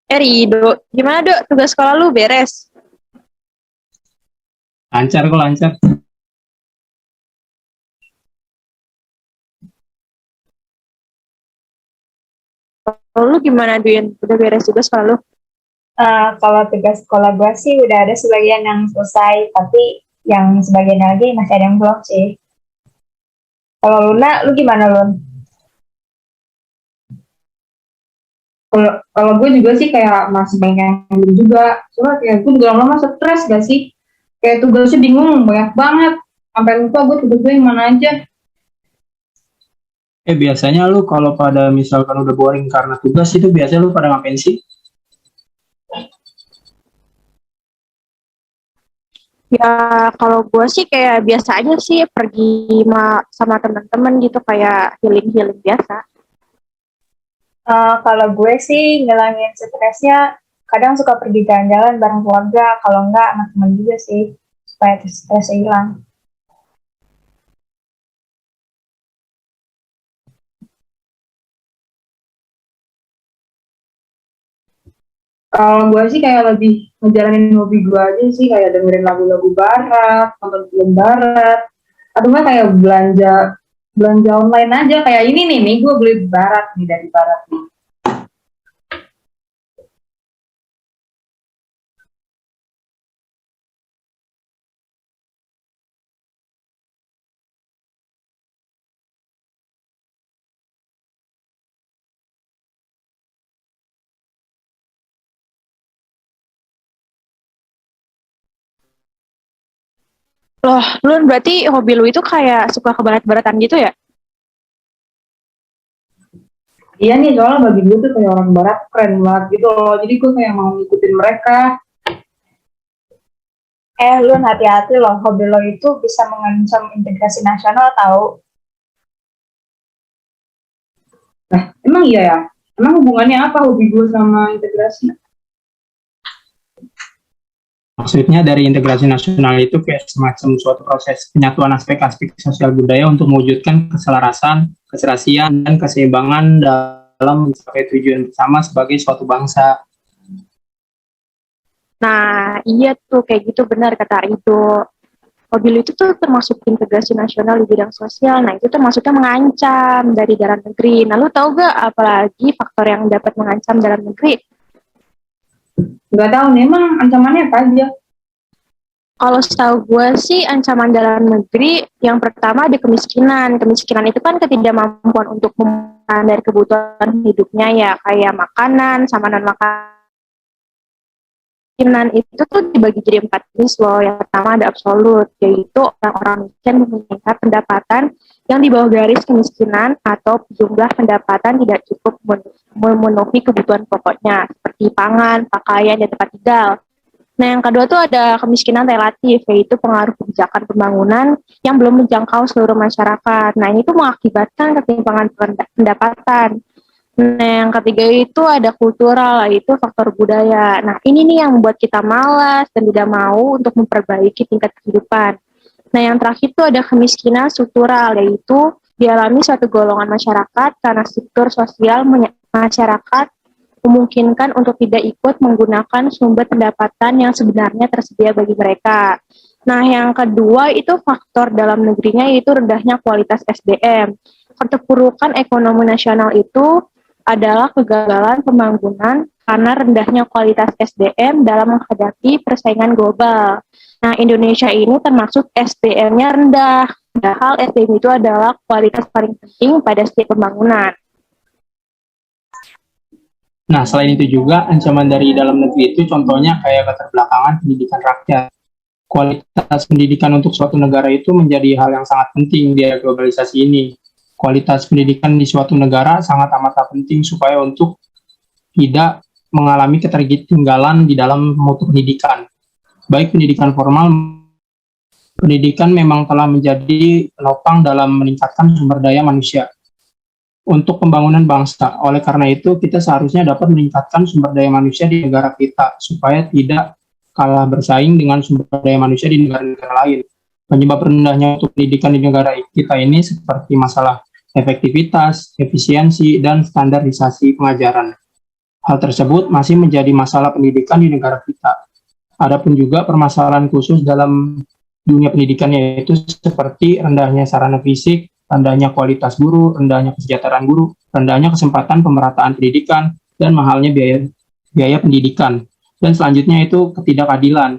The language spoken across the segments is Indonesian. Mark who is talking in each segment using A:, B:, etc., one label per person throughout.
A: Rido, gimana Dok? Tugas sekolah lu beres?
B: Lancar kok lancar.
A: Kalau lu gimana Duin? Udah beres tugas sekolah lu?
C: Kalau tugas sekolah gue sih udah ada sebagian yang selesai, tapi yang sebagian lagi masih ada yang belum sih. Kalau Luna, lu gimana Lun?
D: Kalau gue juga sih kayak masih banyak yang belum juga. Soalnya kayak gue juga lama-lama stres gak sih? Kayak tugasnya bingung, banyak banget. Sampai lupa gue tugas gue yang mana aja.
B: Biasanya lu kalau pada misalkan udah boring karena tugas itu biasanya lu pada ngapain sih?
A: Ya kalau gue sih kayak biasa aja sih pergi sama teman-teman gitu kayak healing-healing biasa.
C: Kalau gue sih ngilangin stresnya, kadang suka pergi jalan-jalan bareng keluarga, kalau enggak sama teman juga sih, supaya stresnya hilang.
D: Kalau gue sih kayak lebih ngejalanin hobi gue aja sih. Kayak dengerin lagu-lagu barat, nonton film barat. Atau nggak kayak belanja belanja online aja. Kayak ini nih gue beli barat nih dari barat nih.
A: Loh, lu berarti hobi lu itu kayak suka ke barat-baratan gitu ya?
D: Iya nih, soalnya bagi gue tuh kayak orang barat keren banget gitu loh. Jadi gue kayak mau ngikutin mereka.
C: Lun hati-hati loh, hobi lo itu bisa mengancam integrasi nasional tahu.
D: Nah, emang iya ya? Emang hubungannya apa hobi gue sama integrasi?
B: Maksudnya dari integrasi nasional itu kayak semacam suatu proses penyatuan aspek-aspek sosial budaya untuk mewujudkan keselarasan, keserasian, dan keseimbangan dalam mencapai tujuan bersama sebagai suatu bangsa.
A: Nah, iya tuh kayak gitu benar kata Rido. Hobi lu itu tuh termasuk integrasi nasional di bidang sosial. Nah, itu tuh maksudnya mengancam dari dalam negeri. Nah, lu tahu gak apalagi faktor yang dapat mengancam dalam negeri?
D: Gak tahu nih, emang ancamannya apa aja?
A: Kalau setahu gue sih ancaman dalam negeri yang pertama ada kemiskinan. Kemiskinan itu kan ketidakmampuan untuk memenuhi dari kebutuhan hidupnya ya, kayak makanan sama non makanan. Kemiskinan itu tuh dibagi jadi 4 jenis loh. Yang pertama ada absolut, yaitu orang-orang miskin memiliki pendapatan yang di bawah garis kemiskinan atau jumlah pendapatan tidak cukup memenuhi kebutuhan pokoknya seperti pangan, pakaian, dan tempat tinggal. Nah, yang kedua tuh ada kemiskinan relatif, yaitu pengaruh kebijakan pembangunan yang belum menjangkau seluruh masyarakat. Nah, ini tuh mengakibatkan ketimpangan pendapatan. Nah, yang ketiga itu ada kultural, yaitu faktor budaya. Nah, ini nih yang membuat kita malas dan tidak mau untuk memperbaiki tingkat kehidupan. Nah, yang terakhir itu ada kemiskinan struktural, yaitu dialami suatu golongan masyarakat karena struktur sosial masyarakat memungkinkan untuk tidak ikut menggunakan sumber pendapatan yang sebenarnya tersedia bagi mereka. Nah, yang kedua itu faktor dalam negerinya yaitu rendahnya kualitas SDM. Keterpurukan ekonomi nasional itu adalah kegagalan pembangunan karena rendahnya kualitas SDM dalam menghadapi persaingan global. Nah, Indonesia ini termasuk SDM-nya rendah, padahal SDM itu adalah kualitas paling penting pada setiap pembangunan.
B: Nah, selain itu juga ancaman dari dalam negeri itu contohnya kayak keterbelakangan pendidikan rakyat. Kualitas pendidikan untuk suatu negara itu menjadi hal yang sangat penting di era globalisasi ini. Kualitas pendidikan di suatu negara sangat amat penting supaya untuk tidak mengalami ketertinggalan di dalam mutu pendidikan. Baik pendidikan formal, pendidikan memang telah menjadi penopang dalam meningkatkan sumber daya manusia untuk pembangunan bangsa. Oleh karena itu, kita seharusnya dapat meningkatkan sumber daya manusia di negara kita, supaya tidak kalah bersaing dengan sumber daya manusia di negara-negara lain. Penyebab rendahnya untuk pendidikan di negara kita ini seperti masalah efektivitas, efisiensi, dan standarisasi pengajaran. Hal tersebut masih menjadi masalah pendidikan di negara kita. Adapun juga permasalahan khusus dalam dunia pendidikan yaitu seperti rendahnya sarana fisik, rendahnya kualitas guru, rendahnya kesejahteraan guru, rendahnya kesempatan pemerataan pendidikan, dan mahalnya biaya pendidikan. Dan selanjutnya itu ketidakadilan.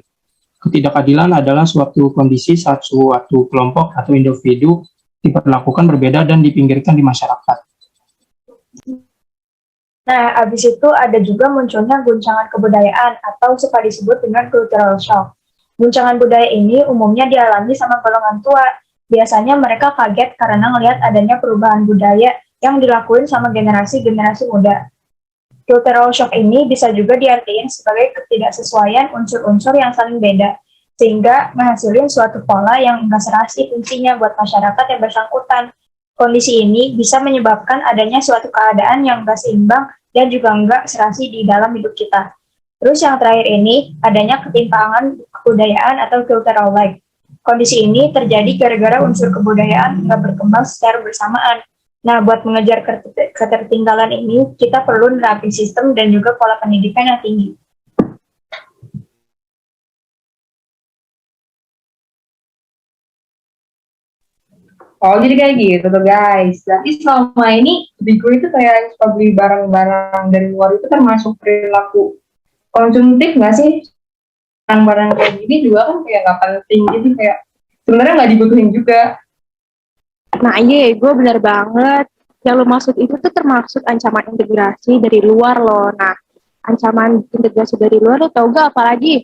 B: Ketidakadilan adalah suatu kondisi saat suatu kelompok atau individu diperlakukan berbeda dan dipinggirkan di masyarakat.
C: Nah, habis itu ada juga munculnya guncangan kebudayaan atau suka disebut dengan cultural shock. Guncangan budaya ini umumnya dialami sama golongan tua. Biasanya mereka kaget karena melihat adanya perubahan budaya yang dilakuin sama generasi-generasi muda. Cultural shock ini bisa juga diartiin sebagai ketidaksesuaian unsur-unsur yang saling beda, sehingga menghasilkan suatu pola yang enggak serasi fungsinya buat masyarakat yang bersangkutan. Kondisi ini bisa menyebabkan adanya suatu keadaan yang enggak seimbang dan juga enggak serasi di dalam hidup kita. Terus yang terakhir ini, adanya ketimpangan kebudayaan atau cultural lag. Kondisi ini terjadi gara-gara unsur kebudayaan enggak berkembang secara bersamaan. Nah, buat mengejar ketertinggalan ini, kita perlu menerapkan sistem dan juga pola pendidikan yang tinggi.
D: Oh, jadi kayak gitu tuh guys. Berarti selama ini hobi gue itu kayak suka beli barang-barang dari luar itu termasuk perilaku konsumtif nggak sih? Barang-barang kayak gini juga kan kayak nggak penting, jadi kayak sebenarnya nggak dibutuhin juga.
A: Nah iya, gue bener banget. Yang lo maksud itu tuh termasuk ancaman integrasi dari luar loh. Nah, ancaman integrasi dari luar lo tau gak apa lagi?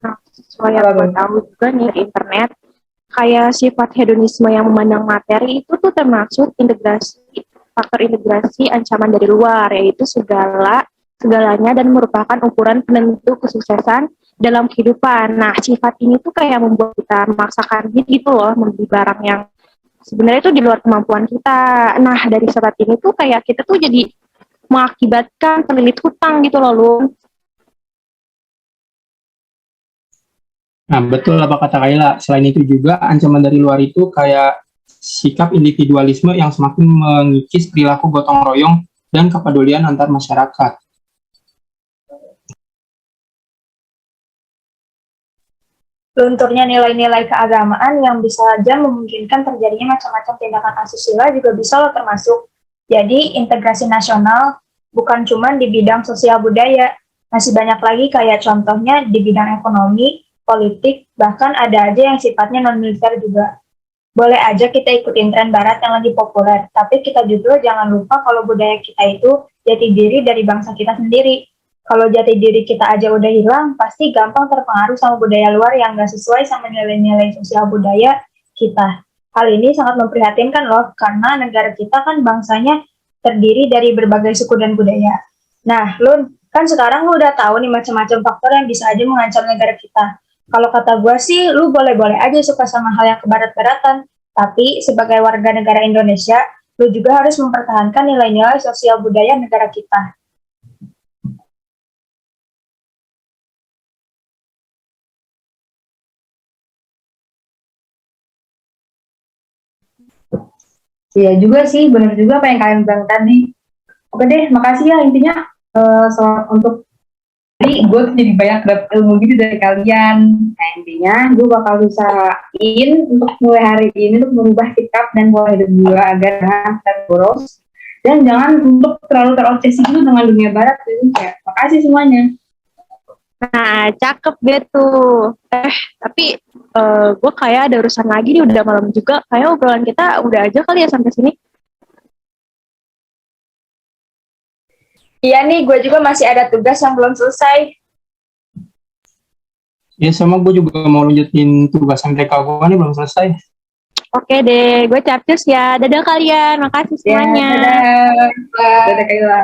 A: Nah, sesuai yang gue tahu juga nih di internet, kayak sifat hedonisme yang memandang materi itu tuh termasuk faktor integrasi ancaman dari luar, yaitu segalanya dan merupakan ukuran penentu kesuksesan dalam kehidupan. Nah, sifat ini tuh kayak membuat kita memaksakan diri gitu loh, membeli barang yang sebenarnya itu di luar kemampuan kita. Nah, dari sifat ini tuh kayak kita tuh jadi mengakibatkan terlilit hutang gitu loh, Lun.
B: Nah, betul apa kata Kaila. Selain itu juga ancaman dari luar itu kayak sikap individualisme yang semakin mengikis perilaku gotong royong dan kepedulian antar masyarakat.
C: Lunturnya nilai-nilai keagamaan yang bisa saja memungkinkan terjadinya macam-macam tindakan asusila juga bisa loh termasuk. Jadi integrasi nasional bukan cuma di bidang sosial budaya, masih banyak lagi kayak contohnya di bidang ekonomi, politik, bahkan ada aja yang sifatnya non-militer juga. Boleh aja kita ikutin tren barat yang lagi populer, tapi kita juga jangan lupa kalau budaya kita itu jati diri dari bangsa kita sendiri. Kalau jati diri kita aja udah hilang, pasti gampang terpengaruh sama budaya luar yang nggak sesuai sama nilai-nilai sosial budaya kita. Hal ini sangat memprihatinkan loh, karena negara kita kan bangsanya terdiri dari berbagai suku dan budaya. Nah, Lun, kan sekarang lu udah tahu nih macam-macam faktor yang bisa aja mengancam negara kita. Kalau kata gue sih, lu boleh-boleh aja suka sama hal yang kebarat-baratan, tapi sebagai warga negara Indonesia, lu juga harus mempertahankan nilai-nilai sosial budaya negara kita.
D: Iya juga sih, benar juga apa yang kalian bilang tadi. Oke deh, makasih ya intinya untuk jadi gue tuh jadi banyak dapat ilmu gitu dari kalian. Nah intinya gue bakal usahain untuk mulai hari ini untuk merubah sikap dan pola hidup gue agar terboros dan jangan untuk terlalu terobsesi gitu dengan dunia barat. Jadi kayak makasih semuanya.
A: Nah, cakep deh tuh. Tapi gue kayak ada urusan lagi nih, udah malam juga. Kayak obrolan kita udah aja kali ya sampai sini.
C: Iya nih, gue juga masih ada tugas yang belum selesai.
B: Ya sama gue juga mau lanjutin tugas MTK gue nih belum selesai.
A: Oke deh, gue capcus ya. Dadah kalian, makasih semuanya.
D: Ya, dadah. Dadah Kayla.